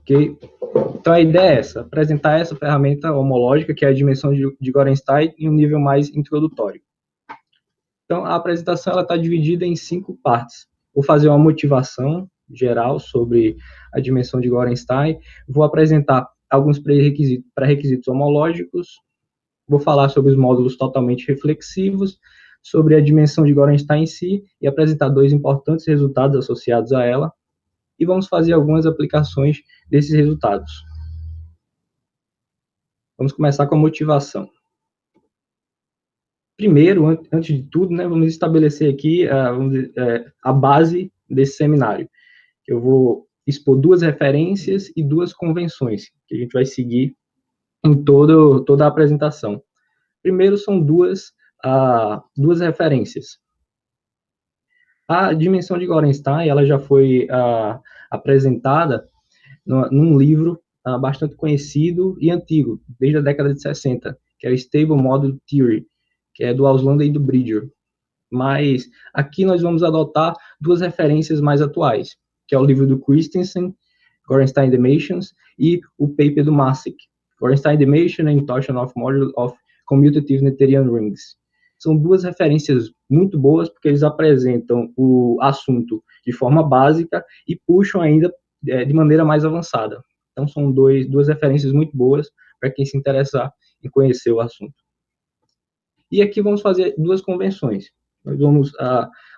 Ok? Então, a ideia é essa, apresentar essa ferramenta homológica, que é a dimensão de Gorenstein, em um nível mais introdutório. Então, a apresentação está dividida em 5 partes. Vou fazer uma motivação geral sobre a dimensão de Gorenstein, vou apresentar alguns pré-requisitos homológicos, vou falar sobre os módulos totalmente reflexivos, sobre a dimensão de Gorenstein em si, e apresentar 2 importantes resultados associados a ela, e vamos fazer algumas aplicações desses resultados. Vamos começar com a motivação. Primeiro, antes de tudo, né, vamos estabelecer aqui a base desse seminário. Eu vou expor 2 referências e 2 convenções, que a gente vai seguir em toda a apresentação. Primeiro, são duas referências. A dimensão de Gorenstein, ela já foi apresentada num livro bastante conhecido e antigo, desde a década de 60, que é o Stable Model Theory, que é do Auslander e do Bridger. Mas aqui nós vamos adotar 2 referências mais atuais, que é o livro do Christensen, Gorenstein Dimensions, e o paper do Massick, Gorenstein Dimension and Torsion of Module of Commutative Noetherian Rings. São 2 referências muito boas, porque eles apresentam o assunto de forma básica e puxam ainda de maneira mais avançada. Então, são 2 referências muito boas para quem se interessar em conhecer o assunto. E aqui vamos fazer 2 convenções. Nós vamos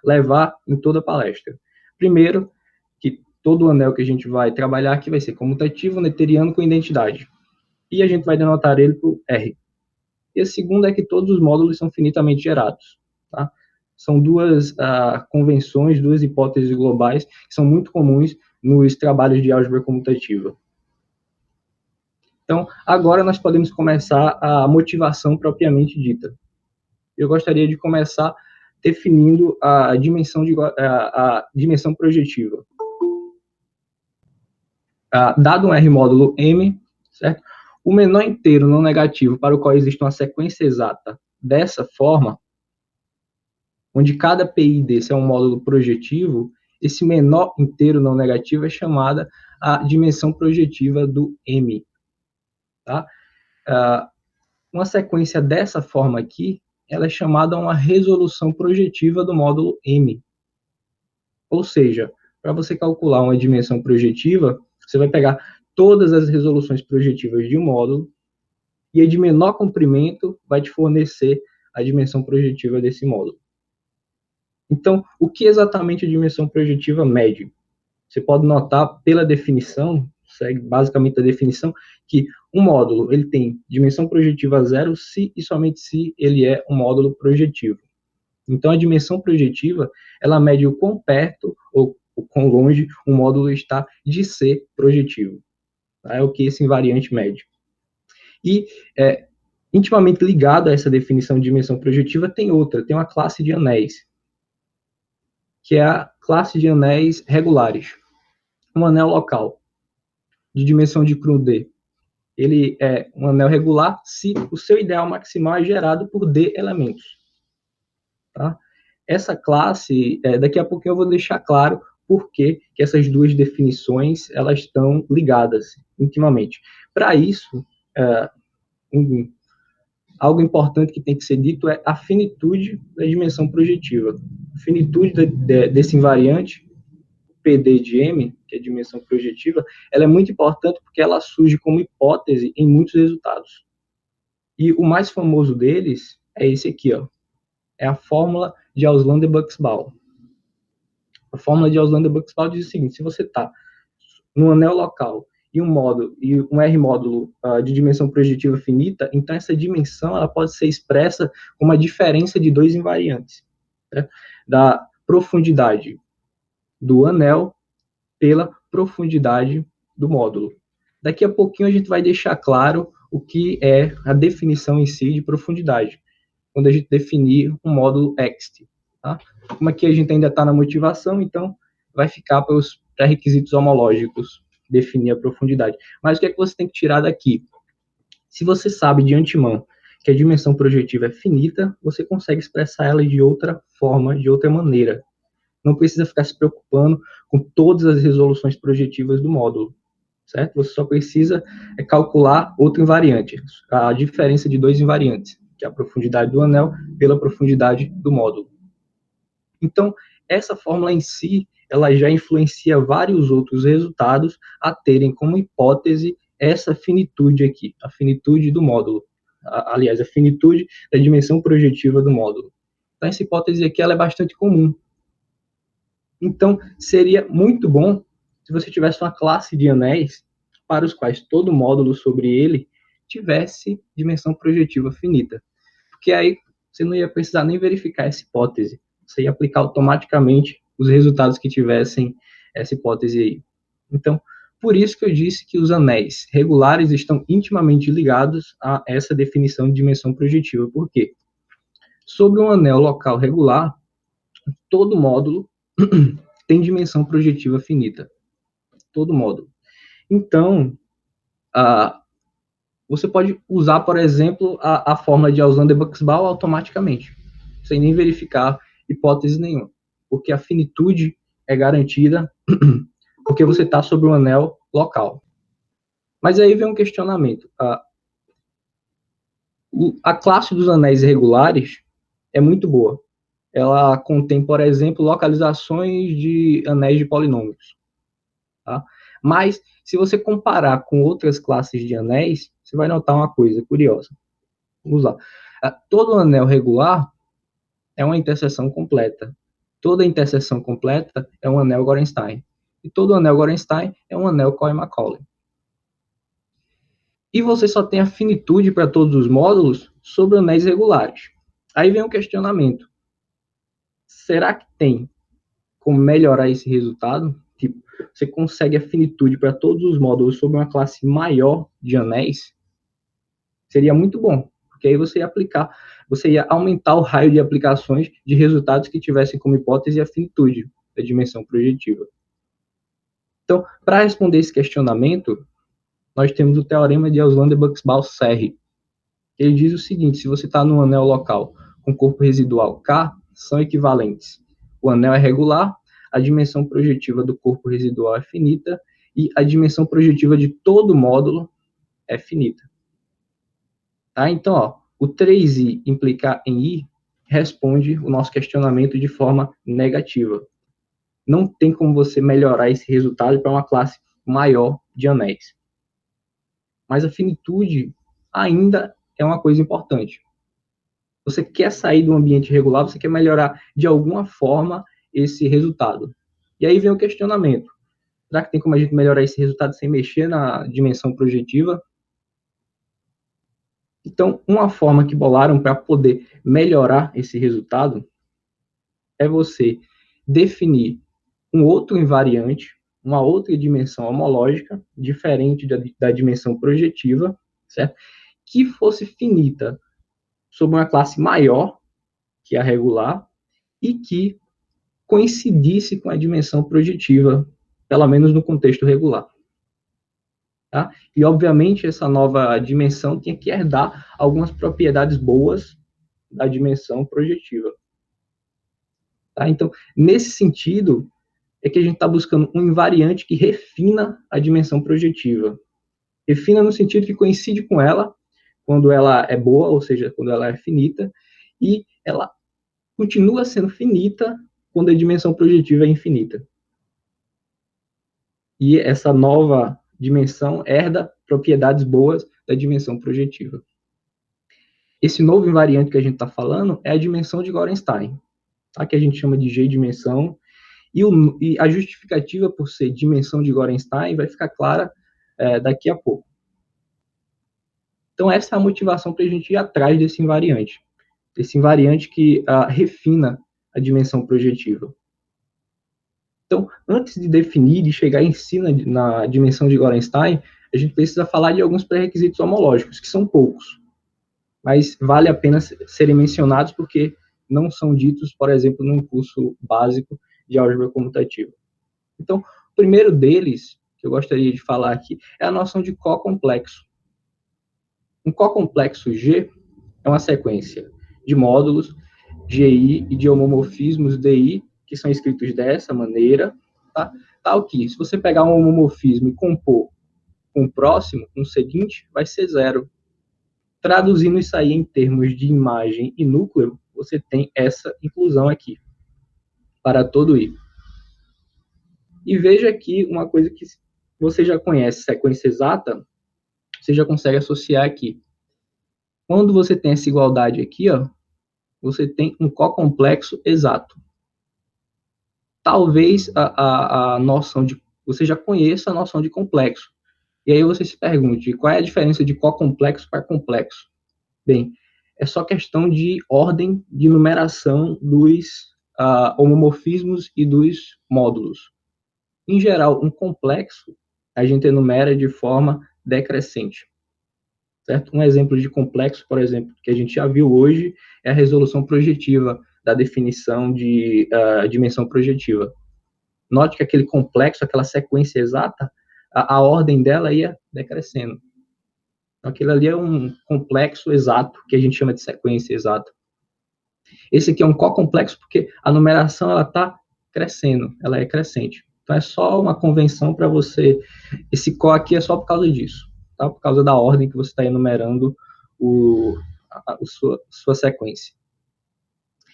levar em toda a palestra. Primeiro, que todo o anel que a gente vai trabalhar aqui vai ser comutativo, noetheriano com identidade. E a gente vai denotar ele por R. E a segunda é que todos os módulos são finitamente gerados. Tá? São 2 convenções, 2 hipóteses globais, que são muito comuns nos trabalhos de álgebra comutativa. Então, agora nós podemos começar a motivação propriamente dita. Eu gostaria de começar definindo a dimensão projetiva. Dado um R módulo M, certo? O menor inteiro não negativo para o qual existe uma sequência exata dessa forma, onde cada PI desse é um módulo projetivo, esse menor inteiro não negativo é chamada a dimensão projetiva do M. Tá? Uma sequência dessa forma aqui, ela é chamada uma resolução projetiva do módulo M. Ou seja, para você calcular uma dimensão projetiva, você vai pegar todas as resoluções projetivas de um módulo e a de menor comprimento vai te fornecer a dimensão projetiva desse módulo. Então, o que exatamente a dimensão projetiva mede? Você pode notar pela definição, segue basicamente a definição, que um módulo ele tem dimensão projetiva 0 se e somente se ele é um módulo projetivo. Então, a dimensão projetiva, ela mede o quão perto ou o quão longe um módulo está de ser projetivo. É o que esse invariante mede. E, intimamente ligado a essa definição de dimensão projetiva, tem uma classe de anéis, que é a classe de anéis regulares. Um anel local, de dimensão de Cru D, ele é um anel regular se o seu ideal maximal é gerado por D elementos. Tá? Essa classe, daqui a pouco eu vou deixar claro por que essas 2 definições elas estão ligadas intimamente. Para isso, algo importante que tem que ser dito é a finitude da dimensão projetiva. A finitude desse invariante, PD de M, que é a dimensão projetiva, ela é muito importante porque ela surge como hipótese em muitos resultados. E o mais famoso deles é esse aqui, ó. É a fórmula de Auslander-Buxbaum. A fórmula de Auslander-Buxbaum diz o seguinte: se você está num anel local e um R módulo de dimensão projetiva finita, então essa dimensão ela pode ser expressa como a diferença de 2 invariantes, né? Da profundidade do anel pela profundidade do módulo. Daqui a pouquinho a gente vai deixar claro o que é a definição em si de profundidade, quando a gente definir um módulo ext. Tá? Como aqui a gente ainda está na motivação, então vai ficar para os pré-requisitos homológicos definir a profundidade. Mas o que é que você tem que tirar daqui? Se você sabe de antemão que a dimensão projetiva é finita, você consegue expressar ela de outra forma, de outra maneira. Não precisa ficar se preocupando com todas as resoluções projetivas do módulo. certo? Você só precisa calcular outro invariante, a diferença de dois invariantes, que é a profundidade do anel pela profundidade do módulo. Então, essa fórmula em si, ela já influencia vários outros resultados a terem como hipótese essa finitude aqui, a finitude do módulo. Aliás, a finitude da dimensão projetiva do módulo. Então, essa hipótese aqui ela é bastante comum. Então, seria muito bom se você tivesse uma classe de anéis para os quais todo módulo sobre ele tivesse dimensão projetiva finita. Porque aí você não ia precisar nem verificar essa hipótese. Você ia aplicar automaticamente os resultados que tivessem essa hipótese aí. Então, por isso que eu disse que os anéis regulares estão intimamente ligados a essa definição de dimensão projetiva. Por quê? Sobre um anel local regular, todo módulo tem dimensão projetiva finita. Todo módulo. Então, você pode usar, por exemplo, a fórmula de Auslander-Buxbaum automaticamente, sem nem verificar hipótese nenhuma, porque a finitude é garantida porque você está sobre um anel local. Mas aí vem um questionamento. A classe dos anéis regulares é muito boa. Ela contém, por exemplo, localizações de anéis de polinômios. Tá? Mas, se você comparar com outras classes de anéis, você vai notar uma coisa curiosa. Vamos lá. Todo anel regular é uma interseção completa. Toda interseção completa é um anel Gorenstein. E todo anel Gorenstein é um anel Cohen-Macaulay. E você só tem a finitude para todos os módulos sobre anéis regulares. Aí vem um questionamento. Será que tem como melhorar esse resultado? Tipo, você consegue a finitude para todos os módulos sobre uma classe maior de anéis? Seria muito bom, porque aí você ia aumentar o raio de aplicações de resultados que tivessem como hipótese a finitude da dimensão projetiva. Então, para responder esse questionamento, nós temos o teorema de Auslander-Buxbaum-Serre. Ele diz o seguinte: se você está num anel local com corpo residual K, são equivalentes. O anel é regular, a dimensão projetiva do corpo residual é finita e a dimensão projetiva de todo o módulo é finita. Tá? Então, o 3i implicar em i responde o nosso questionamento de forma negativa. Não tem como você melhorar esse resultado para uma classe maior de anéis. Mas a finitude ainda é uma coisa importante. Você quer sair do ambiente regular, você quer melhorar de alguma forma esse resultado. E aí vem o questionamento. Será que tem como a gente melhorar esse resultado sem mexer na dimensão projetiva? Então, uma forma que bolaram para poder melhorar esse resultado é você definir um outro invariante, uma outra dimensão homológica, diferente da dimensão projetiva, certo? Que fosse finita sobre uma classe maior, que é a regular, e que coincidisse com a dimensão projetiva, pelo menos no contexto regular. Tá? E, obviamente, essa nova dimensão tinha que herdar algumas propriedades boas da dimensão projetiva. Tá? Então, nesse sentido, é que a gente está buscando um invariante que refina a dimensão projetiva. Refina no sentido que coincide com ela, quando ela é boa, ou seja, quando ela é finita, e ela continua sendo finita quando a dimensão projetiva é infinita. E essa nova dimensão herda propriedades boas da dimensão projetiva. Esse novo invariante que a gente está falando é a dimensão de Gorenstein, tá? Que a gente chama de G-dimensão, e a justificativa por ser dimensão de Gorenstein vai ficar clara daqui a pouco. Então, essa é a motivação para a gente ir atrás desse invariante que refina a dimensão projetiva. Então, antes de definir e chegar em si na dimensão de Gorenstein, a gente precisa falar de alguns pré-requisitos homológicos, que são poucos, mas vale a pena serem mencionados porque não são ditos, por exemplo, num curso básico de álgebra comutativa. Então, o primeiro deles, que eu gostaria de falar aqui, é a noção de cocomplexo. Um cocomplexo G é uma sequência de módulos GI e de homomorfismos DI, que são escritos dessa maneira, tá? Tal que, se você pegar um homomorfismo e compor com o próximo, com o seguinte, vai ser zero. Traduzindo isso aí em termos de imagem e núcleo, você tem essa inclusão aqui, para todo I. E veja aqui uma coisa que você já conhece, sequência exata, você já consegue associar aqui. Quando você tem essa igualdade aqui, ó, você tem um cocomplexo exato. Talvez a noção de... Você já conheça a noção de complexo. E aí você se pergunte, qual é a diferença de cocomplexo para complexo? Bem, é só questão de ordem de numeração dos homomorfismos e dos módulos. Em geral, um complexo a gente enumera de forma decrescente. Certo? Um exemplo de complexo, por exemplo, que a gente já viu hoje, é a resolução projetiva da definição de dimensão projetiva. Note que aquele complexo, aquela sequência exata, a ordem dela ia decrescendo. Então, aquilo ali é um complexo exato, que a gente chama de sequência exata. Esse aqui é um cocomplexo porque a numeração ela está crescendo, ela é crescente. Então, é só uma convenção para você... Esse co aqui é só por causa disso, tá? Por causa da ordem que você está enumerando sua sequência.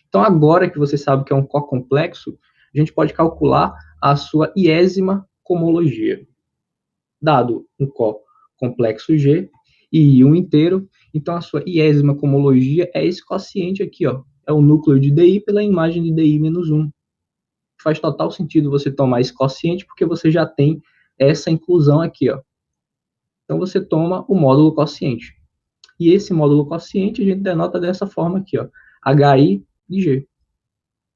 Então, agora que você sabe que é um cocomplexo, a gente pode calcular a sua iésima comologia. Dado um co complexo G e I inteiro, então a sua iésima comologia é esse quociente aqui, ó. É o núcleo de DI pela imagem de DI menos 1. Faz total sentido você tomar esse quociente, porque você já tem essa inclusão aqui, ó. Então você toma o módulo quociente. E esse módulo quociente a gente denota dessa forma aqui, ó. HI de G.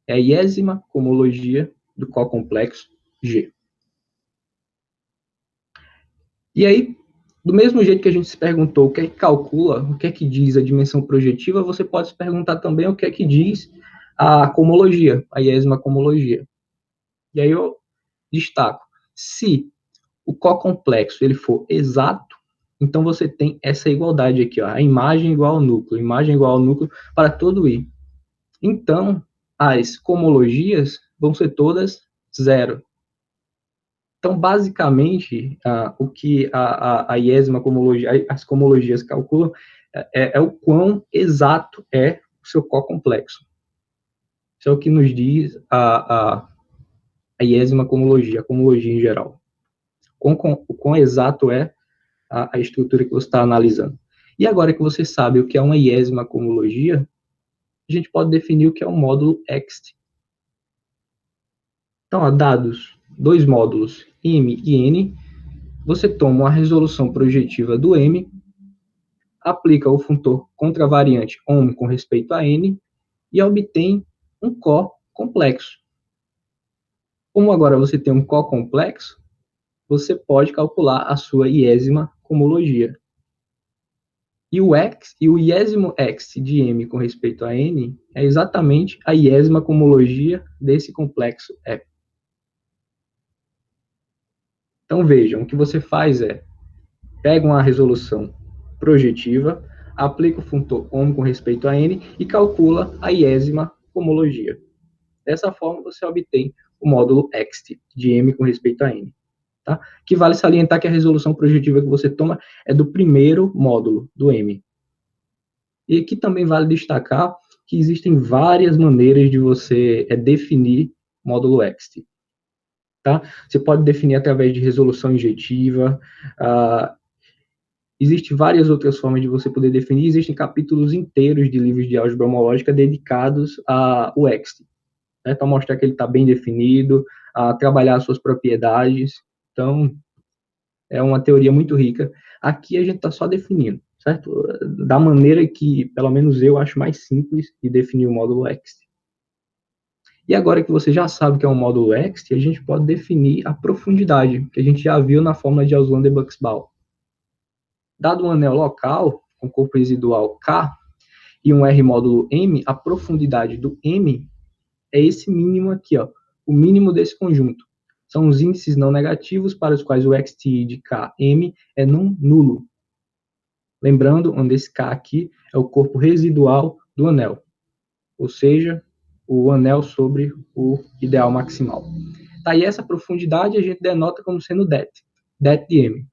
É a iésima comologia do cocomplexo G. E aí, do mesmo jeito que a gente se perguntou o que é que calcula, o que é que diz a dimensão projetiva, você pode se perguntar também o que é que diz a comologia, a iésima comologia. E aí eu destaco, se o cocomplexo ele for exato, então você tem essa igualdade aqui, ó, a imagem igual ao núcleo, imagem igual ao núcleo para todo I. Então, as comologias vão ser todas zero. Então, basicamente, o que a iésima comologia, as comologias calculam é o quão exato é o seu cocomplexo. Isso é o que nos diz a iésima comologia, a comologia em geral. O quão exato é a estrutura que você está analisando. E agora que você sabe o que é uma iésima comologia, a gente pode definir o que é um módulo ext. Então, ó, dados dois módulos M e N, você toma uma resolução projetiva do M, aplica o funtor contravariante OM com respeito a N e obtém um CO complexo. Como agora você tem um CO complexo, você pode calcular a sua iésima comologia. E o iésimo x de M com respeito a N é exatamente a iésima comologia desse complexo F. Então vejam, o que você faz é, pega uma resolução projetiva, aplica o funtor OM com respeito a N e calcula a iésima homologia. Dessa forma, você obtém o módulo ext de M com respeito a N. Tá? Que vale salientar que a resolução projetiva que você toma é do primeiro módulo, do M. E aqui também vale destacar que existem várias maneiras de você definir módulo ext. Tá? Você pode definir através de resolução injetiva, existem várias outras formas de você poder definir, existem capítulos inteiros de livros de álgebra homológica dedicados ao ext, né, para mostrar que ele está bem definido, a trabalhar as suas propriedades. Então, é uma teoria muito rica. Aqui a gente está só definindo, certo? Da maneira que, pelo menos eu acho mais simples de definir o módulo ext. E agora que você já sabe o que é um módulo ext, a gente pode definir a profundidade, que a gente já viu na fórmula de Auslander-Buxbaum. Dado um anel local, com corpo residual K, e um R módulo M, a profundidade do M é esse mínimo aqui, ó, o mínimo desse conjunto. São os índices não negativos para os quais o XTI de KM é nulo. Lembrando, onde esse K aqui é o corpo residual do anel, ou seja, o anel sobre o ideal maximal. Tá, e essa profundidade a gente denota como sendo det de M.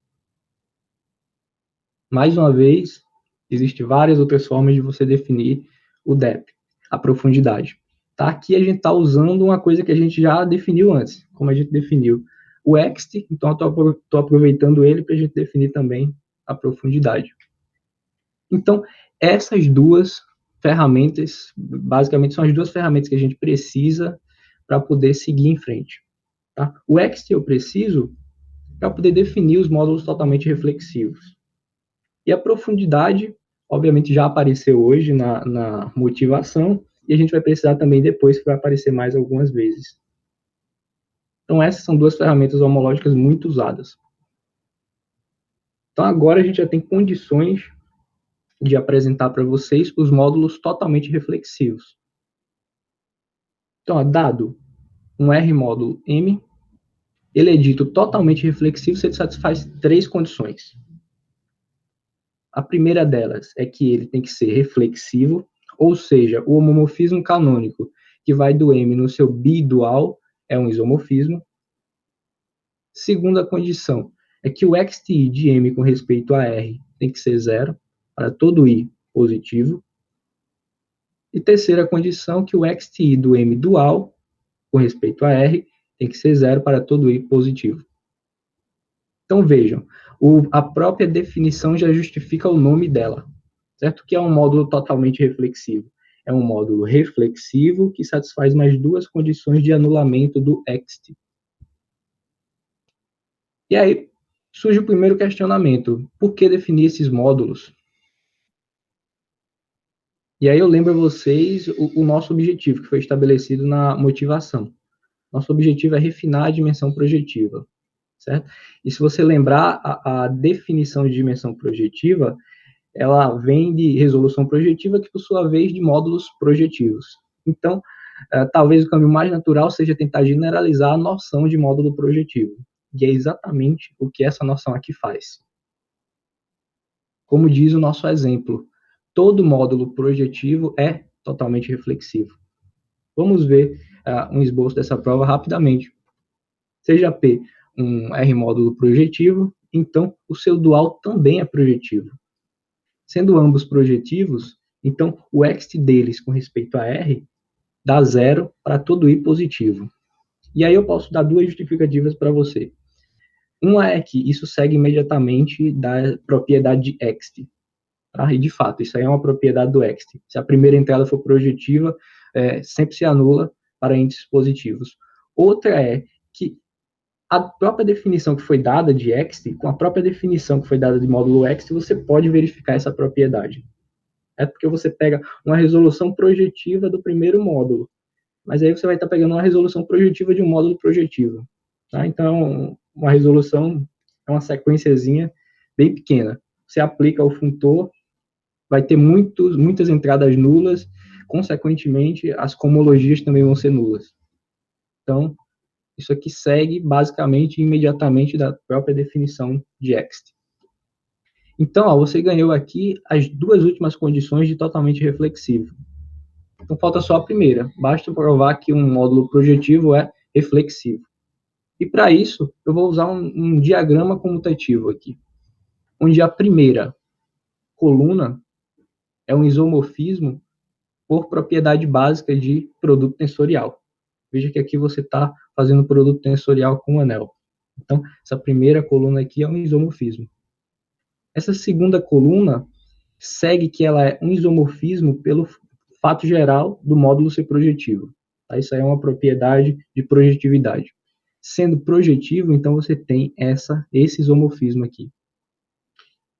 Mais uma vez, existem várias outras formas de você definir o depth, a profundidade. Tá? Aqui a gente está usando uma coisa que a gente já definiu antes, como a gente definiu o ext, então eu estou aproveitando ele para a gente definir também a profundidade. Então, essas duas ferramentas, basicamente, são as duas ferramentas que a gente precisa para poder seguir em frente. Tá? O ext eu preciso para poder definir os módulos totalmente reflexivos. E a profundidade, obviamente, já apareceu hoje na motivação, e a gente vai precisar também depois, que vai aparecer mais algumas vezes. Então, essas são duas ferramentas homológicas muito usadas. Então, agora a gente já tem condições de apresentar para vocês os módulos totalmente reflexivos. Então, ó, dado um R módulo M, ele é dito totalmente reflexivo se ele satisfaz três condições. A primeira delas é que ele tem que ser reflexivo, ou seja, o homomorfismo canônico, que vai do M no seu bidual, é um isomorfismo. Segunda condição é que o XTI de M com respeito a R tem que ser zero, para todo I positivo. E terceira condição, que o XTI do M dual, com respeito a R, tem que ser zero para todo I positivo. Então, vejam, a própria definição já justifica o nome dela, certo? Que é um módulo totalmente reflexivo. É um módulo reflexivo que satisfaz mais duas condições de anulamento do ext. E aí surge o primeiro questionamento: por que definir esses módulos? E aí eu lembro a vocês o nosso objetivo, que foi estabelecido na motivação. Nosso objetivo é refinar a dimensão projetiva, certo? E se você lembrar, a definição de dimensão projetiva, ela vem de resolução projetiva, que por sua vez de módulos projetivos. Então, talvez o caminho mais natural seja tentar generalizar a noção de módulo projetivo. E é exatamente o que essa noção aqui faz. Como diz o nosso exemplo, todo módulo projetivo é totalmente reflexivo. Vamos ver um esboço dessa prova rapidamente. Seja P um R módulo projetivo, então o seu dual também é projetivo. Sendo ambos projetivos, então o ext deles com respeito a R dá zero para todo I positivo. E aí eu posso dar duas justificativas para você. Uma é que isso segue imediatamente da propriedade de ext. Tá? E de fato, isso aí é uma propriedade do ext. Se a primeira entrada for projetiva, sempre se anula para índices positivos. Outra é que a própria definição que foi dada de ext, com a própria definição que foi dada de módulo ext, você pode verificar essa propriedade. É porque você pega uma resolução projetiva do primeiro módulo, mas aí você vai estar pegando uma resolução projetiva de um módulo projetivo. Tá? Então, uma resolução é uma sequenciazinha bem pequena. Você aplica o funtor, vai ter muitas entradas nulas, consequentemente, as cohomologias também vão ser nulas. Então, isso aqui segue basicamente imediatamente da própria definição de ext. Então, ó, você ganhou aqui as duas últimas condições de totalmente reflexivo. Então, falta só a primeira. Basta provar que um módulo projetivo é reflexivo. E para isso, eu vou usar um diagrama comutativo aqui, onde a primeira coluna é um isomorfismo por propriedade básica de produto tensorial. Veja que aqui você está fazendo produto tensorial com um anel. Então, essa primeira coluna aqui é um isomorfismo. Essa segunda coluna segue que ela é um isomorfismo pelo fato geral do módulo ser projetivo. Tá? Isso aí é uma propriedade de projetividade. Sendo projetivo, então você tem esse isomorfismo aqui.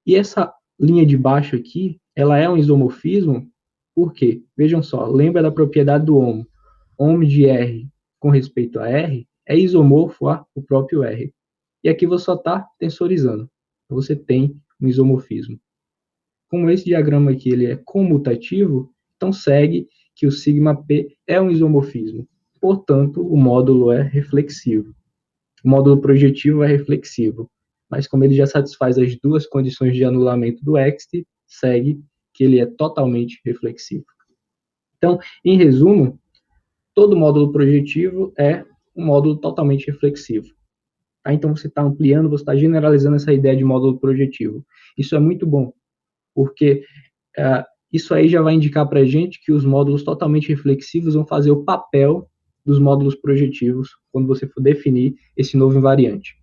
E essa linha de baixo aqui, ela é um isomorfismo, por quê? Vejam só, lembra da propriedade do homo. Homo de R com respeito a R é isomorfo ao próprio R. E aqui você só está tensorizando. Você tem um isomorfismo. Como esse diagrama aqui ele é comutativo, então segue que o sigma P é um isomorfismo. Portanto, o módulo é reflexivo. O módulo projetivo é reflexivo. Mas como ele já satisfaz as duas condições de anulamento do ext, segue que ele é totalmente reflexivo. Então, em resumo, todo módulo projetivo é um módulo totalmente reflexivo. Tá? Então, você está ampliando, você está generalizando essa ideia de módulo projetivo. Isso é muito bom, porque isso aí já vai indicar para a gente que os módulos totalmente reflexivos vão fazer o papel dos módulos projetivos quando você for definir esse novo invariante.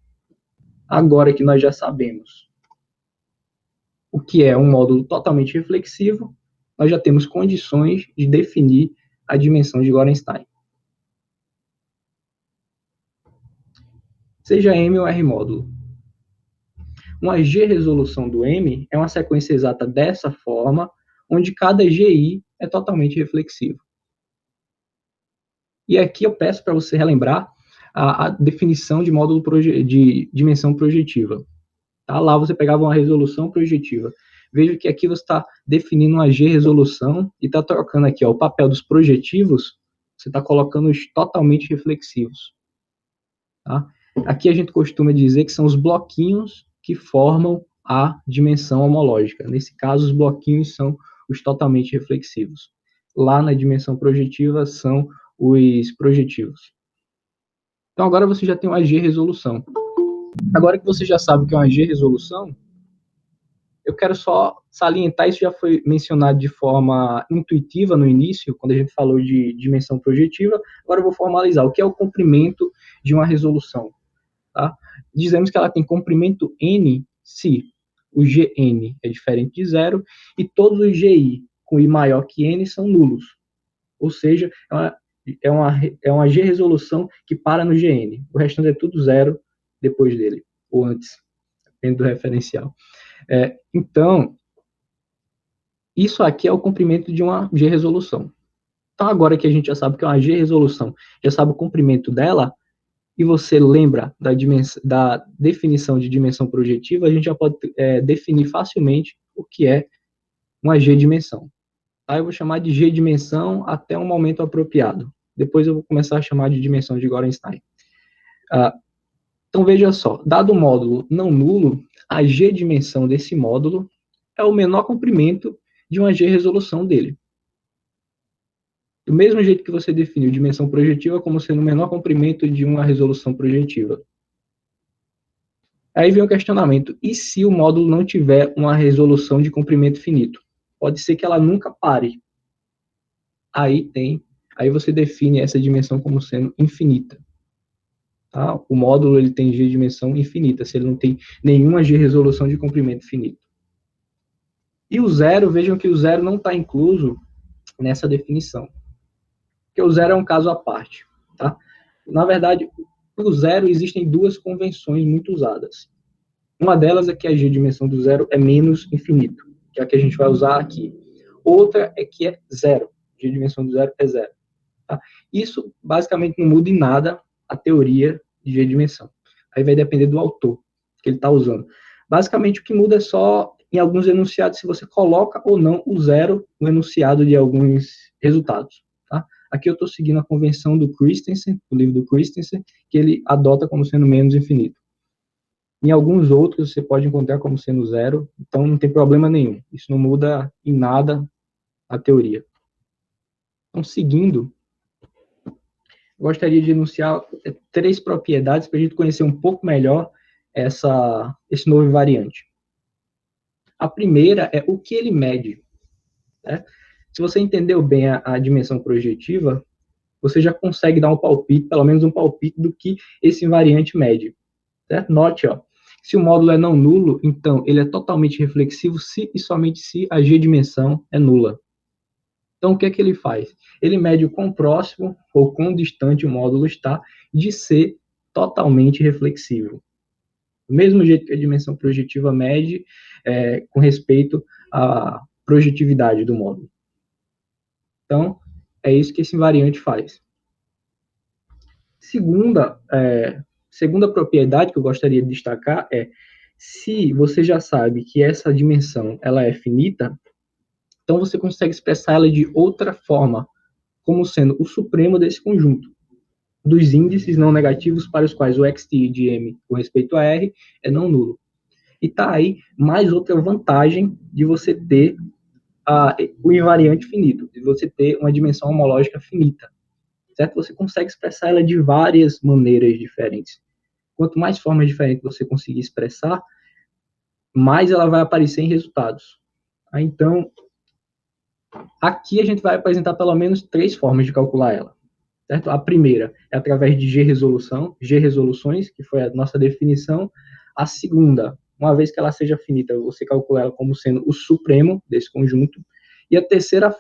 Agora que nós já sabemos o que é um módulo totalmente reflexivo, nós já temos condições de definir a dimensão de Gorenstein. Seja M ou R módulo. Uma G-resolução do M é uma sequência exata dessa forma, onde cada GI é totalmente reflexivo. E aqui eu peço para você relembrar a definição de módulo de dimensão projetiva. Tá? Lá você pegava uma resolução projetiva. Veja que aqui você está definindo uma G-resolução e está trocando aqui o papel dos projetivos, você está colocando os totalmente reflexivos. Tá? Aqui a gente costuma dizer que são os bloquinhos que formam a dimensão homológica. Nesse caso, os bloquinhos são os totalmente reflexivos. Lá na dimensão projetiva são os projetivos. Então agora você já tem uma G-resolução. Agora que você já sabe o que é uma G-resolução, eu quero só salientar, isso já foi mencionado de forma intuitiva no início, quando a gente falou de dimensão projetiva, agora eu vou formalizar o que é o comprimento de uma resolução. Tá? Dizemos que ela tem comprimento n se o Gn é diferente de zero e todos os Gi com i maior que n são nulos. Ou seja, é uma G-resolução que para no Gn. O restante é tudo zero depois dele, ou antes, depende do referencial. Então, isso aqui é o comprimento de uma G-resolução. Então, agora que a gente já sabe que é uma G-resolução, já sabe o comprimento dela, e você lembra da definição de dimensão projetiva, a gente já pode definir facilmente o que é uma G-dimensão. Tá? Eu vou chamar de G-dimensão até um momento apropriado. Depois eu vou começar a chamar de dimensão de Gorenstein. Então, veja só, dado o módulo não nulo, a G-dimensão desse módulo é o menor comprimento de uma G-resolução dele. Do mesmo jeito que você definiu dimensão projetiva como sendo o menor comprimento de uma resolução projetiva. Aí vem o questionamento, e se o módulo não tiver uma resolução de comprimento finito? Pode ser que ela nunca pare. Aí você define essa dimensão como sendo infinita. Tá? O módulo ele tem G dimensão infinita, se ele não tem nenhuma G resolução de comprimento finito. E o zero, vejam que o zero não está incluso nessa definição. Porque o zero é um caso à parte. Tá? Na verdade, o zero existem duas convenções muito usadas. Uma delas é que a G-dimensão do zero é menos infinito, que é a que a gente vai usar aqui. Outra é que é zero. G-dimensão do zero é zero. Tá? Isso basicamente não muda em nada a teoria de G-dimensão. Aí vai depender do autor que ele está usando. Basicamente o que muda é só em alguns enunciados se você coloca ou não o zero no enunciado de alguns resultados. Tá? Aqui eu estou seguindo a convenção do Christensen, o livro do Christensen, que ele adota como sendo menos infinito. Em alguns outros você pode encontrar como sendo zero, então não tem problema nenhum. Isso não muda em nada a teoria. Então, seguindo, eu gostaria de enunciar 3 propriedades para a gente conhecer um pouco melhor esse novo invariante. A primeira é o que ele mede. Né? Se você entendeu bem a dimensão projetiva, você já consegue dar um palpite, pelo menos um palpite, do que esse invariante mede. Certo? Note, se o módulo é não nulo, então ele é totalmente reflexivo se e somente se a G-dimensão é nula. Então, o que é que ele faz? Ele mede o quão próximo ou quão distante o módulo está de ser totalmente reflexivo. Do mesmo jeito que a dimensão projetiva mede com respeito à projetividade do módulo. Então, é isso que esse invariante faz. Segunda propriedade que eu gostaria de destacar é, se você já sabe que essa dimensão ela é finita, então você consegue expressar ela de outra forma, como sendo o supremo desse conjunto, dos índices não negativos para os quais o XTI de M com respeito a R é não nulo. E tá aí mais outra vantagem de você ter o invariante finito, de você ter uma dimensão homológica finita, certo? Você consegue expressar ela de várias maneiras diferentes, quanto mais formas diferentes você conseguir expressar, mais ela vai aparecer em resultados. Então, aqui a gente vai apresentar pelo menos 3 formas de calcular ela. Certo? A primeira é através de G-resolução, G-resoluções, que foi a nossa definição. A segunda, uma vez que ela seja finita, você calcula ela como sendo o supremo desse conjunto. E a terceira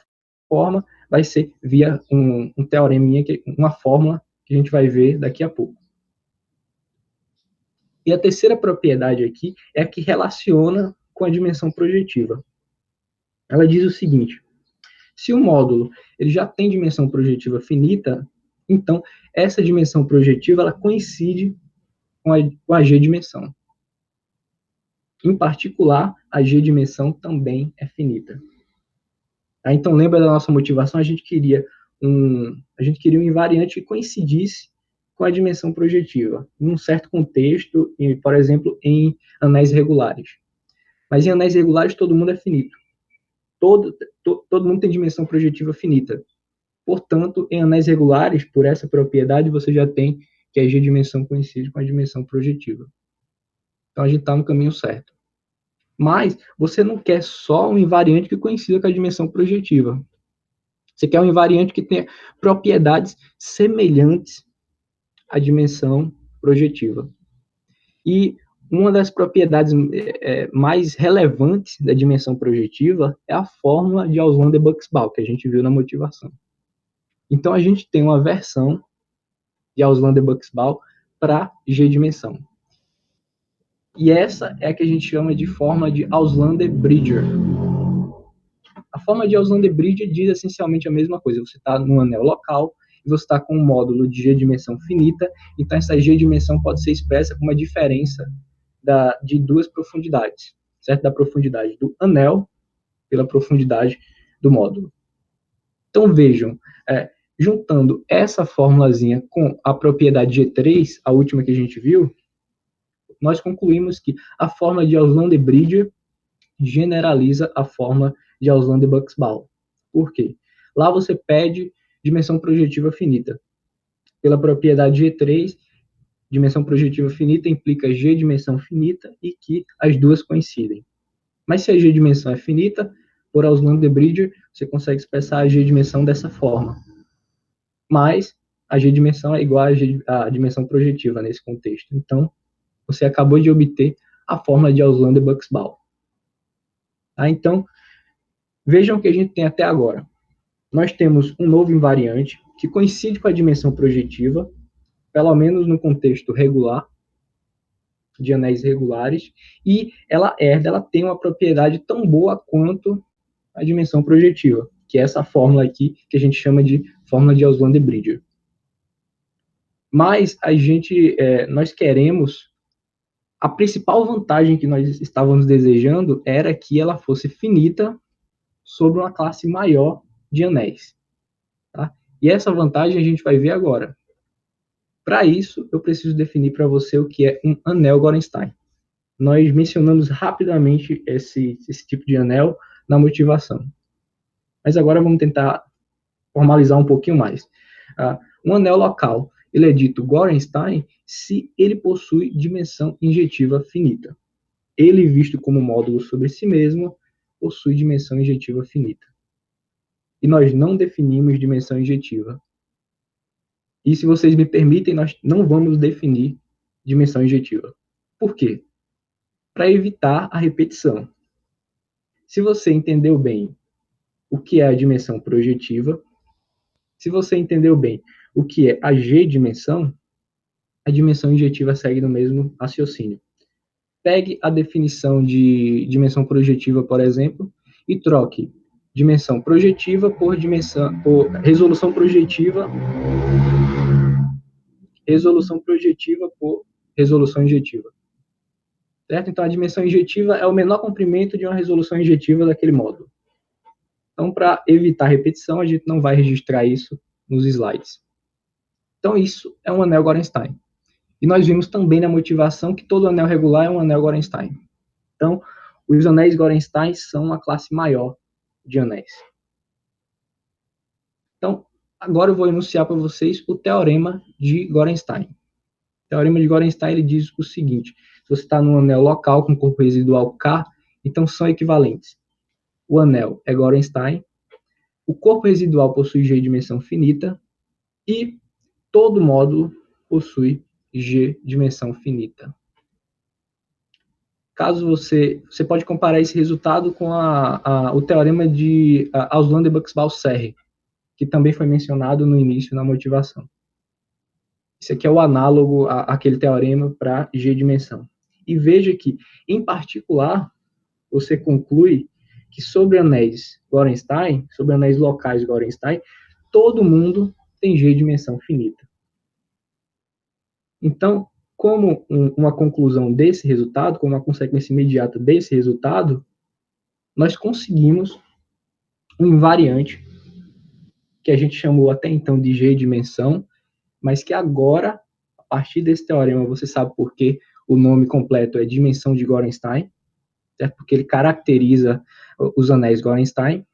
forma vai ser via um teoreminha, uma fórmula que a gente vai ver daqui a pouco. E a terceira propriedade aqui é a que relaciona com a dimensão projetiva. Ela diz o seguinte: se o módulo ele já tem dimensão projetiva finita, então essa dimensão projetiva ela coincide com a G-dimensão. Em particular, a G-dimensão também é finita. Tá? Então, lembra da nossa motivação? A gente queria um invariante que coincidisse com a dimensão projetiva, em um certo contexto, por exemplo, em anéis regulares. Mas em anéis regulares, todo mundo é finito. Todo mundo tem dimensão projetiva finita. Portanto, em anéis regulares, por essa propriedade, você já tem que a G-dimensão coincide com a dimensão projetiva. Então, a gente está no caminho certo. Mas você não quer só um invariante que coincida com a dimensão projetiva. Você quer um invariante que tenha propriedades semelhantes à dimensão projetiva. E uma das propriedades mais relevantes da dimensão projetiva é a fórmula de Auslander-Buxbaum, que a gente viu na motivação. Então, a gente tem uma versão de Auslander-Buxbaum para G-dimensão. E essa é a que a gente chama de forma de Auslander-Bridger. A forma de Auslander-Bridger diz essencialmente a mesma coisa. Você está num anel local e você está com um módulo de G-dimensão finita, então essa G-dimensão pode ser expressa como uma diferença de duas profundidades, certo? Da profundidade do anel pela profundidade do módulo. Então, vejam, juntando essa formulazinha com a propriedade G3, a última que a gente viu, nós concluímos que a forma de Auslander-Bridger generaliza a forma de Auslander-Buxbaum. Por quê? Lá você pede dimensão projetiva finita. Pela propriedade G3, dimensão projetiva finita implica G dimensão finita e que as duas coincidem. Mas se a G dimensão é finita, por Auslander-Bridger, você consegue expressar a G dimensão dessa forma. Mas a G dimensão é igual à dimensão projetiva nesse contexto. Então, você acabou de obter a fórmula de Auslander-Buxbaum. Tá? Então, vejam o que a gente tem até agora. Nós temos um novo invariante que coincide com a dimensão projetiva, pelo menos no contexto regular, de anéis regulares, e ela tem uma propriedade tão boa quanto a dimensão projetiva, que é essa fórmula aqui, que a gente chama de fórmula de Auslander-Bridger. Mas nós queremos, a principal vantagem que nós estávamos desejando era que ela fosse finita sobre uma classe maior de anéis. Tá? E essa vantagem a gente vai ver agora. Para isso, eu preciso definir para você o que é um anel Gorenstein. Nós mencionamos rapidamente esse tipo de anel na motivação. Mas agora vamos tentar formalizar um pouquinho mais. Um anel local, ele é dito Gorenstein se ele possui dimensão injetiva finita. Ele, visto como módulo sobre si mesmo, possui dimensão injetiva finita. E nós não definimos dimensão injetiva. E se vocês me permitem, nós não vamos definir dimensão injetiva. Por quê? Para evitar a repetição. Se você entendeu bem o que é a dimensão projetiva, se você entendeu bem o que é a G-dimensão, a dimensão injetiva segue no mesmo raciocínio. Pegue a definição de dimensão projetiva, por exemplo, e troque dimensão projetiva por resolução projetiva por resolução injetiva. Certo? Então, a dimensão injetiva é o menor comprimento de uma resolução injetiva daquele módulo. Então, para evitar repetição, a gente não vai registrar isso nos slides. Então, isso é um anel Gorenstein. E nós vimos também na motivação que todo anel regular é um anel Gorenstein. Então, os anéis Gorenstein são uma classe maior de anéis. Então, agora eu vou enunciar para vocês o teorema de Gorenstein. Teorema de Gorenstein ele diz o seguinte: se você está num anel local com corpo residual K, então são equivalentes. O anel é Gorenstein, o corpo residual possui G dimensão finita e todo módulo possui G dimensão finita. Caso você pode comparar esse resultado com o teorema de Auslander-Buchs-Balserre, que também foi mencionado no início na motivação. Esse aqui é o análogo àquele teorema para G dimensão. E veja que, em particular, você conclui que sobre anéis Gorenstein, sobre anéis locais Gorenstein, todo mundo tem G dimensão finita. Então, como uma conclusão desse resultado, como uma consequência imediata desse resultado, nós conseguimos um invariante que a gente chamou até então de G dimensão, mas que agora, a partir desse teorema, você sabe por que o nome completo é dimensão de Gorenstein, certo? Porque ele caracteriza os anéis Gorenstein.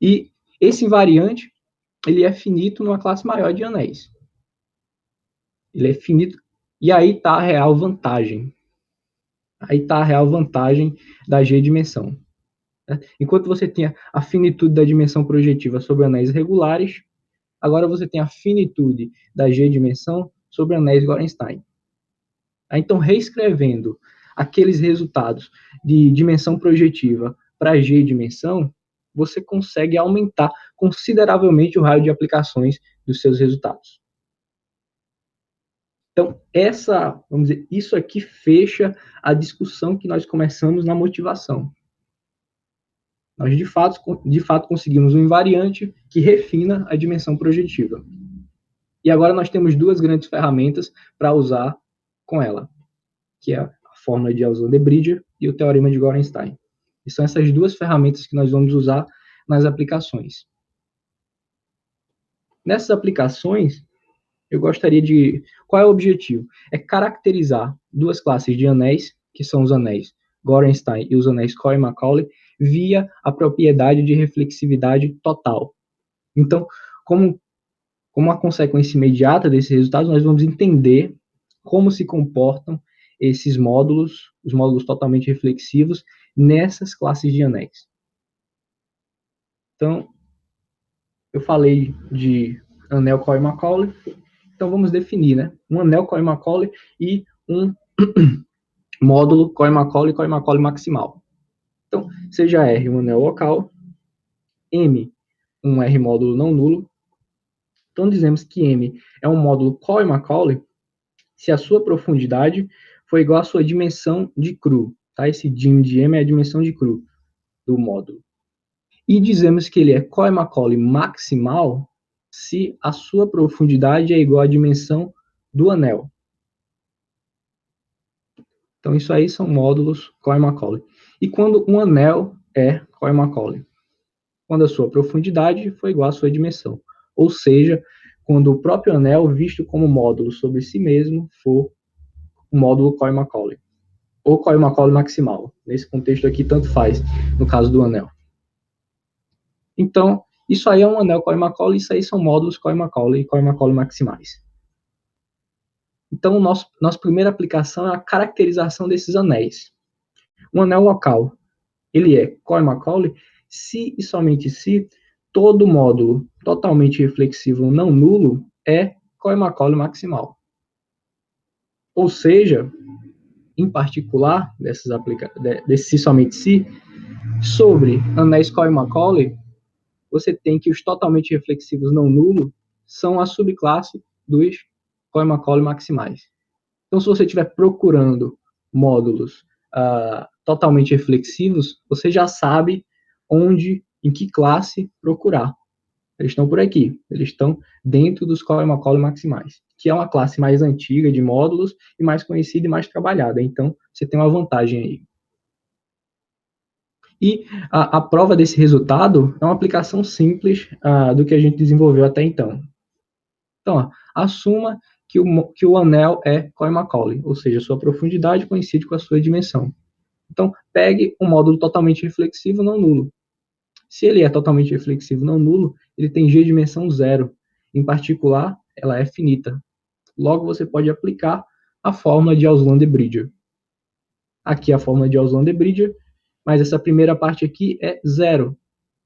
E esse invariante, ele é finito numa classe maior de anéis. Ele é finito. E aí está a real vantagem. Aí está a real vantagem da G-dimensão. Certo? Enquanto você tem a finitude da dimensão projetiva sobre anéis regulares, agora você tem a finitude da G-dimensão sobre anéis Gorenstein. Então, reescrevendo aqueles resultados de dimensão projetiva para G-dimensão, você consegue aumentar consideravelmente o raio de aplicações dos seus resultados. Então, vamos dizer, isso aqui fecha a discussão que nós começamos na motivação. Nós, de fato, conseguimos um invariante que refina a dimensão projetiva. E agora nós temos duas grandes ferramentas para usar com ela, que é a fórmula de Alexander-Bridger e o teorema de Gorenstein. E são essas duas ferramentas que nós vamos usar nas aplicações. Nessas aplicações, eu gostaria de... Qual é o objetivo? É caracterizar duas classes de anéis, que são os anéis Gorenstein e os anéis Cohen-Macaulay, via a propriedade de reflexividade total. Então, como uma consequência imediata desses resultados, nós vamos entender como se comportam esses módulos, os módulos totalmente reflexivos, nessas classes de anéis. Então, eu falei de anel Cohen-Macaulay, então vamos definir, né? Um anel Cohen-Macaulay e um módulo Cohen-Macaulay e Cohen-Macaulay maximal. Então, seja R um anel local, M um R módulo não nulo. Então, dizemos que M é um módulo Cohen-Macaulay se a sua profundidade for igual à sua dimensão de cru. Tá? Esse dim de M é a dimensão de cru do módulo. E dizemos que ele é Cohen-Macaulay maximal se a sua profundidade é igual à dimensão do anel. Então, isso aí são módulos Cohen-Macaulay. E quando um anel é Cohen-Macaulay? Quando a sua profundidade for igual à sua dimensão. Ou seja, quando o próprio anel, visto como módulo sobre si mesmo, for o módulo Cohen-Macaulay. Ou Cohen-Macaulay maximal. Nesse contexto aqui, tanto faz, no caso do anel. Então, isso aí é um anel Cohen-Macaulay, isso aí são módulos Cohen-Macaulay e Cohen-Macaulay maximais. Então, nossa primeira aplicação é a caracterização desses anéis. Um anel local, ele é Cohen-Macaulay se e somente se todo módulo totalmente reflexivo não nulo é Cohen-Macaulay maximal. Ou seja, em particular, desse somente se, sobre anéis Cohen-Macaulay, você tem que os totalmente reflexivos não nulo são a subclasse dos Cohen-Macaulay maximais. Então, se você estiver procurando módulos totalmente reflexivos, você já sabe em que classe procurar. Eles estão por aqui, eles estão dentro dos Cohen-Macaulay maximais, que é uma classe mais antiga de módulos e mais conhecida e mais trabalhada. Então, você tem uma vantagem aí. E a prova desse resultado é uma aplicação simples do que a gente desenvolveu até então. Então, assuma que o anel é Cohen-Macaulay, ou seja, sua profundidade coincide com a sua dimensão. Então, pegue um módulo totalmente reflexivo não nulo. Se ele é totalmente reflexivo não nulo, ele tem G dimensão zero. Em particular, ela é finita. Logo, você pode aplicar a fórmula de Auslander-Bridger. Aqui a fórmula de Auslander-Bridger, mas essa primeira parte aqui é zero.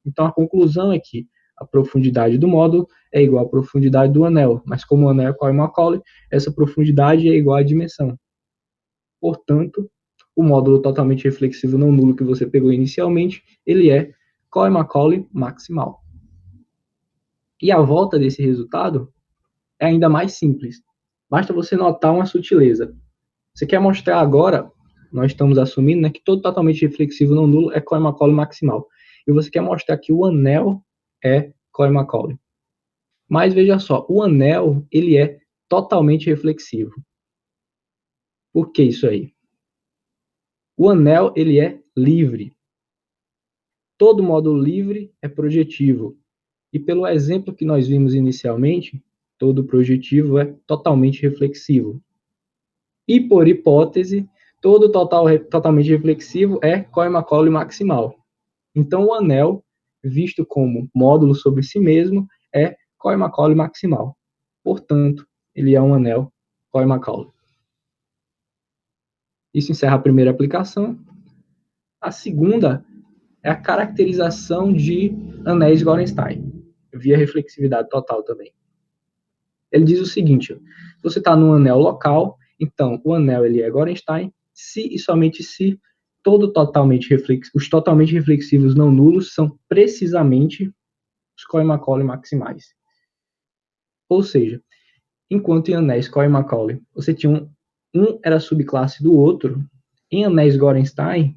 Então, a conclusão é que a profundidade do módulo é igual à profundidade do anel, mas como o anel é Cohen-Macaulay, essa profundidade é igual à dimensão. Portanto, o módulo totalmente reflexivo não nulo que você pegou inicialmente, ele é Cohen-Macaulay maximal. E a volta desse resultado é ainda mais simples. Basta você notar uma sutileza. Você quer mostrar agora, nós estamos assumindo, né, que todo totalmente reflexivo não nulo é Cohen-Macaulay maximal. E você quer mostrar que o anel é Cohen-Macaulay. Mas veja só, o anel, ele é totalmente reflexivo. Por que isso aí? O anel, ele é livre. Todo módulo livre é projetivo. E pelo exemplo que nós vimos inicialmente, todo projetivo é totalmente reflexivo. E por hipótese, todo totalmente reflexivo é Cohen-Macaulay maximal. Então, o anel, visto como módulo sobre si mesmo, é Cohen-Macaulay maximal. Portanto, ele é um anel Cohen-Macaulay. Isso encerra a primeira aplicação. A segunda é a caracterização de anéis Gorenstein, via reflexividade total também. Ele diz o seguinte: se você está num anel local, então o anel ele é Gorenstein, se e somente se os totalmente reflexivos não nulos são precisamente os Cohen-Macaulay maximais. Ou seja, enquanto em anéis Cohen-Macaulay você tinha um era subclasse do outro, em anéis Gorenstein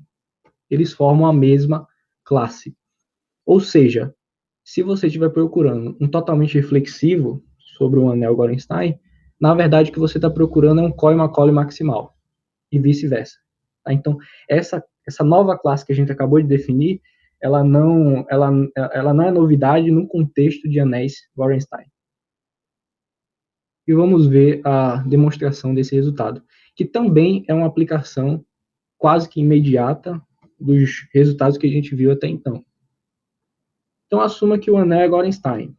eles formam a mesma classe. Ou seja, se você estiver procurando um totalmente reflexivo sobre um anel Gorenstein, na verdade o que você está procurando é um Cohen-Macaulay maximal e vice-versa. Tá? Então, essa nova classe que a gente acabou de definir, ela não é novidade no contexto de anéis Gorenstein. E vamos ver a demonstração desse resultado, que também é uma aplicação quase que imediata dos resultados que a gente viu até então. Então, assuma que o anel é Gorenstein.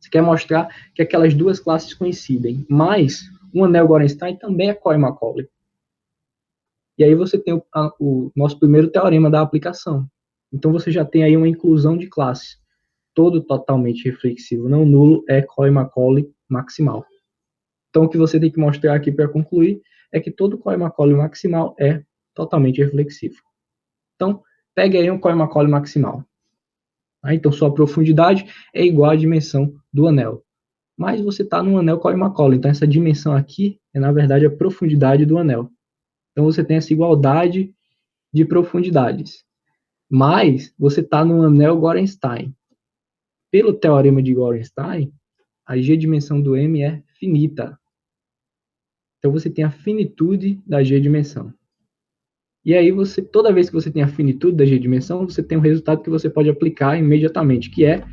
Você quer mostrar que aquelas duas classes coincidem, mas o anel Gorenstein também é Cohen-Macaulay. E aí você tem o nosso primeiro teorema da aplicação. Então, você já tem aí uma inclusão de classes. Todo totalmente reflexivo não nulo é Cohen-Macaulay maximal. Então, o que você tem que mostrar aqui para concluir é que todo Cohen-Macaulay maximal é totalmente reflexivo. Então, pegue aí um Cohen-Macaulay maximal. Então, sua profundidade é igual à dimensão do anel. Mas você está num anel Cohen-Macaulay, então essa dimensão aqui é, na verdade, a profundidade do anel. Então, você tem essa igualdade de profundidades. Mas você está num anel Gorenstein. Pelo teorema de Gorenstein, a G-dimensão do M é finita. Então, você tem a finitude da G-dimensão. E aí, toda vez que você tem a finitude da G-dimensão, você tem um resultado que você pode aplicar imediatamente, que é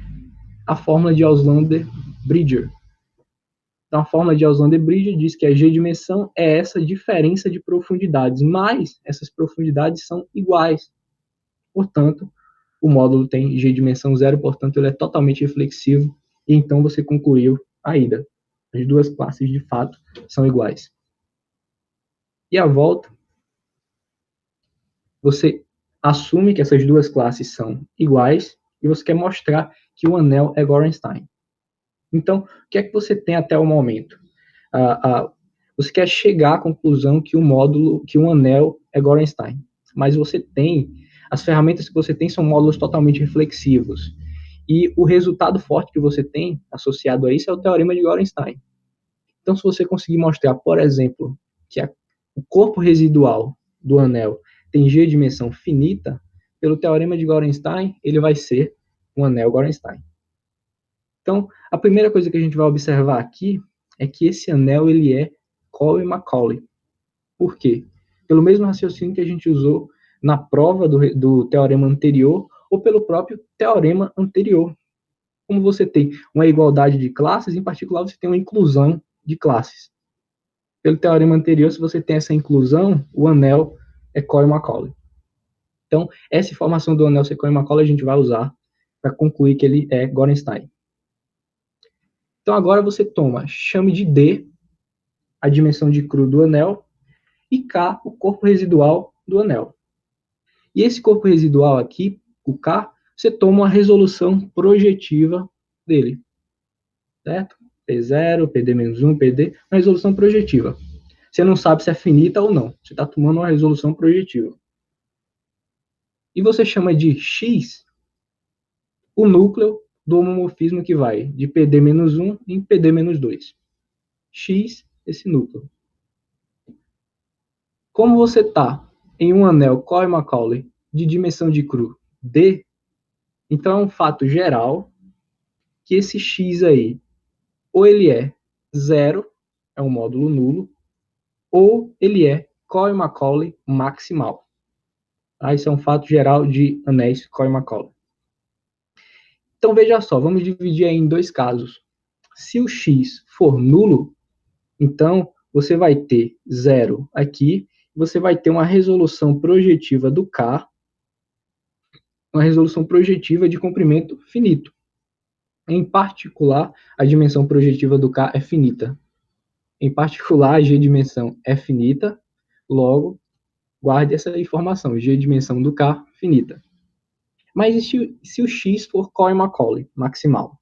a fórmula de Auslander-Bridger. Então, a fórmula de Auslander-Bridger diz que a G-dimensão é essa diferença de profundidades, mas essas profundidades são iguais. Portanto, o módulo tem G-dimensão zero, portanto, ele é totalmente reflexivo, e então você concluiu a ida. As duas classes, de fato, são iguais. E a volta, você assume que essas duas classes são iguais, e você quer mostrar que o anel é Gorenstein. Então, o que é que você tem até o momento? Você quer chegar à conclusão que um anel é Gorenstein, mas você tem, as ferramentas que você tem são módulos totalmente reflexivos, e o resultado forte que você tem associado a isso é o teorema de Gorenstein. Então, se você conseguir mostrar, por exemplo, que o corpo residual do anel tem G dimensão finita, pelo teorema de Gorenstein, ele vai ser um anel Gorenstein. Então, a primeira coisa que a gente vai observar aqui é que esse anel ele é Cohen-Macaulay. Por quê? Pelo mesmo raciocínio que a gente usou na prova do teorema anterior ou pelo próprio teorema anterior. Como você tem uma igualdade de classes, em particular você tem uma inclusão de classes. Pelo teorema anterior, se você tem essa inclusão, o anel é Cohen-Macaulay. Então, essa informação do anel ser Cohen-Macaulay a gente vai usar para concluir que ele é Gorenstein. Então, agora você toma chame de D a dimensão de cru do anel, e K, o corpo residual do anel. E esse corpo residual aqui, o K, você toma uma resolução projetiva dele, certo? P0, PD-1, PD, uma resolução projetiva. Você não sabe se é finita ou não. Você está tomando uma resolução projetiva. E você chama de X o núcleo do homomorfismo que vai de PD-1 em PD-2. X, esse núcleo. Como você está em um anel Cory-Macaulay de dimensão de cru D, então é um fato geral que esse X aí, ou ele é zero, é um módulo nulo, ou ele é Cory-Macaulay maximal. Isso é um fato geral de anéis Cory-Macaulay. Então, veja só, vamos dividir aí em dois casos. Se o X for nulo, então você vai ter zero aqui, você vai ter uma resolução projetiva do K, uma resolução projetiva de comprimento finito. Em particular, a dimensão projetiva do K é finita. Em particular, a G-dimensão é finita, logo, guarde essa informação, G-dimensão do K, finita. Mas e se o X for Cory-Macaulay maximal?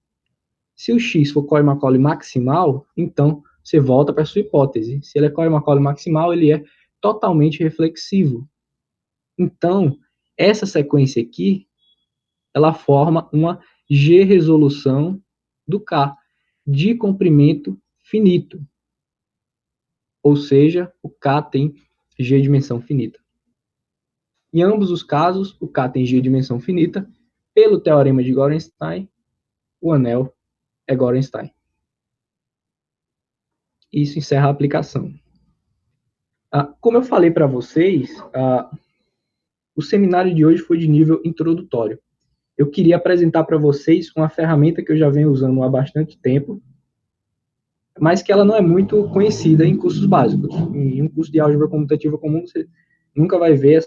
Se o X for Cory-Macaulay maximal, então você volta para a sua hipótese. Se ele é Cory-Macaulay maximal, ele é totalmente reflexivo. Então, essa sequência aqui, ela forma uma G-resolução do K, de comprimento finito. Ou seja, o K tem G-dimensão finita. Em ambos os casos, o K tem G-dimensão finita. Pelo teorema de Gorenstein, o anel é Gorenstein. Isso encerra a aplicação. Como eu falei para vocês, o seminário de hoje foi de nível introdutório. Eu queria apresentar para vocês uma ferramenta que eu já venho usando há bastante tempo, mas que ela não é muito conhecida em cursos básicos. Em um curso de álgebra comutativa comum, você nunca vai ver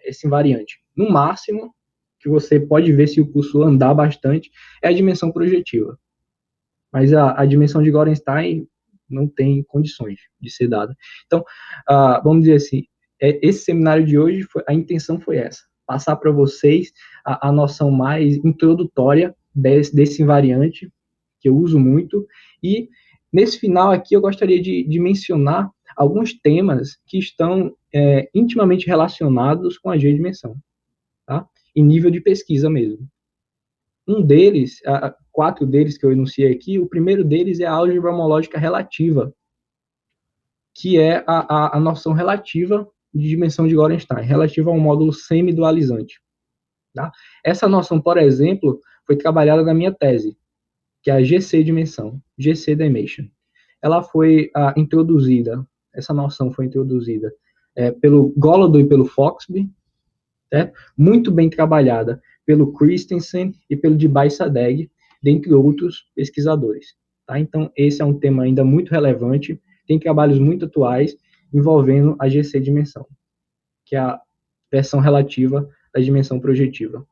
esse invariante. No máximo, que você pode ver se o curso andar bastante, é a dimensão projetiva. Mas a dimensão de Gorenstein não tem condições de ser dada. Então, vamos dizer assim, esse seminário de hoje, a intenção foi essa, passar para vocês a noção mais introdutória desse invariante, que eu uso muito, e nesse final aqui eu gostaria de mencionar alguns temas que estão intimamente relacionados com a G-dimensão, tá? Em nível de pesquisa mesmo. Um deles, 4 deles que eu enunciei aqui, o primeiro deles é a álgebra homológica relativa, que é a noção relativa de dimensão de Gorenstein, relativa a um módulo semidualizante. Tá? Essa noção, por exemplo, foi trabalhada na minha tese, que é a GC-dimensão, GC-dimension. Ela foi introduzida, essa noção foi introduzida pelo Golodov e pelo Foxby, muito bem trabalhada pelo Christensen e pelo Debye-Sadegh, dentre outros pesquisadores. Tá? Então, esse é um tema ainda muito relevante, tem trabalhos muito atuais envolvendo a GC-dimensão, que é a versão relativa da dimensão projetiva.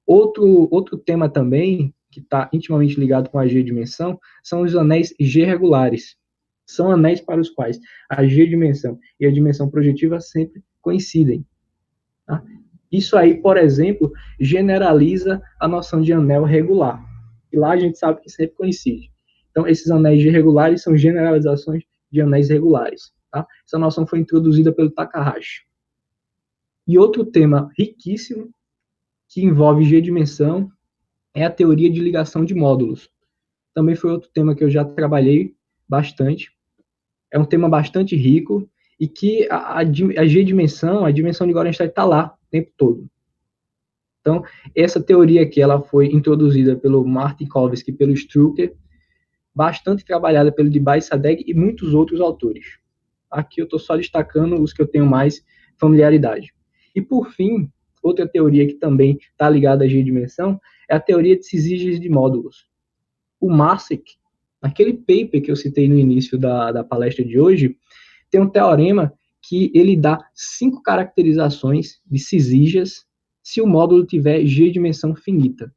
Outro tema também, que está intimamente ligado com a G-dimensão, são os anéis G-regulares. São anéis para os quais a G-dimensão e a dimensão projetiva sempre coincidem. Tá? Isso aí, por exemplo, generaliza a noção de anel regular. E lá a gente sabe que sempre coincide. Então, esses anéis regulares são generalizações de anéis regulares. Tá? Essa noção foi introduzida pelo Takahashi. E outro tema riquíssimo, que envolve G-dimensão, é a teoria de ligação de módulos. Também foi outro tema que eu já trabalhei bastante. É um tema bastante rico e que a G-dimensão, a dimensão de Gorenstein está lá o tempo todo. Então, essa teoria aqui, ela foi introduzida pelo Martin-Kowalski e pelo Strucker, bastante trabalhada pelo Debye-Sadegh e muitos outros autores. Aqui eu estou só destacando os que eu tenho mais familiaridade. E, por fim, outra teoria que também está ligada à G-dimensão é a teoria de Syzygies de módulos. O Masek, naquele paper que eu citei no início da palestra de hoje, tem um teorema que ele dá 5 caracterizações de Syzygias se o módulo tiver G-dimensão finita.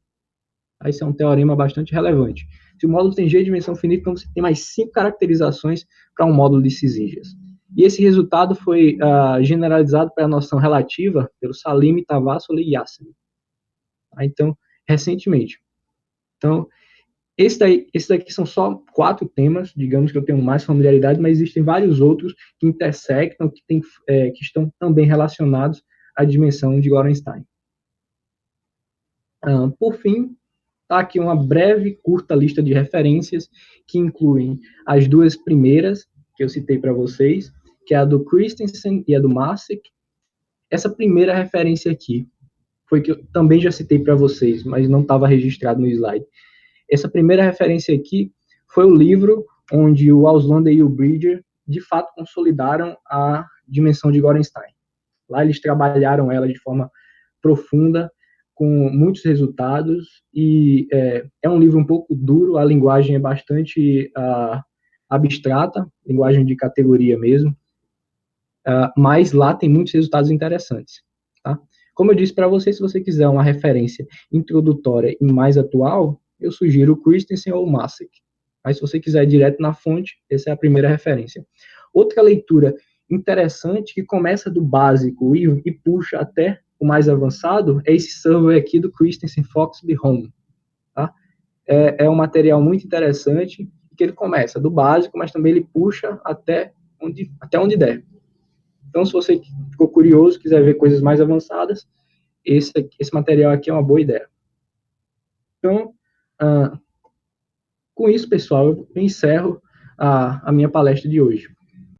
Esse é um teorema bastante relevante. Se o módulo tem G de dimensão finita, então você tem mais 5 caracterizações para um módulo de Syzygius. E esse resultado foi generalizado para a noção relativa pelo Salimi, Tavassoli e Yassine. Então, recentemente. Então, esses daqui são só 4 temas, digamos que eu tenho mais familiaridade, mas existem vários outros que intersectam, que estão também relacionados à dimensão de Gorenstein. Por fim, está aqui uma breve, curta lista de referências que incluem as 2 primeiras que eu citei para vocês, que é a do Christensen e a do Marsick. Essa primeira referência aqui foi que eu também já citei para vocês, mas não estava registrado no slide. Essa primeira referência aqui foi o livro onde o Auslander e o Bridger de fato consolidaram a dimensão de Gorenstein. Lá eles trabalharam ela de forma profunda, com muitos resultados, e é um livro um pouco duro, a linguagem é bastante abstrata, linguagem de categoria mesmo, mas lá tem muitos resultados interessantes. Tá? Como eu disse para você, se você quiser uma referência introdutória e mais atual, eu sugiro o Christensen ou o Marsick. Mas se você quiser ir direto na fonte, essa é a primeira referência. Outra leitura interessante, que começa do básico e puxa até o mais avançado, é esse survey aqui do Christensen Foxby Home. Tá? É um material muito interessante, que ele começa do básico, mas também ele puxa até onde der. Então, se você ficou curioso, quiser ver coisas mais avançadas, esse material aqui é uma boa ideia. Então, com isso, pessoal, eu encerro a minha palestra de hoje.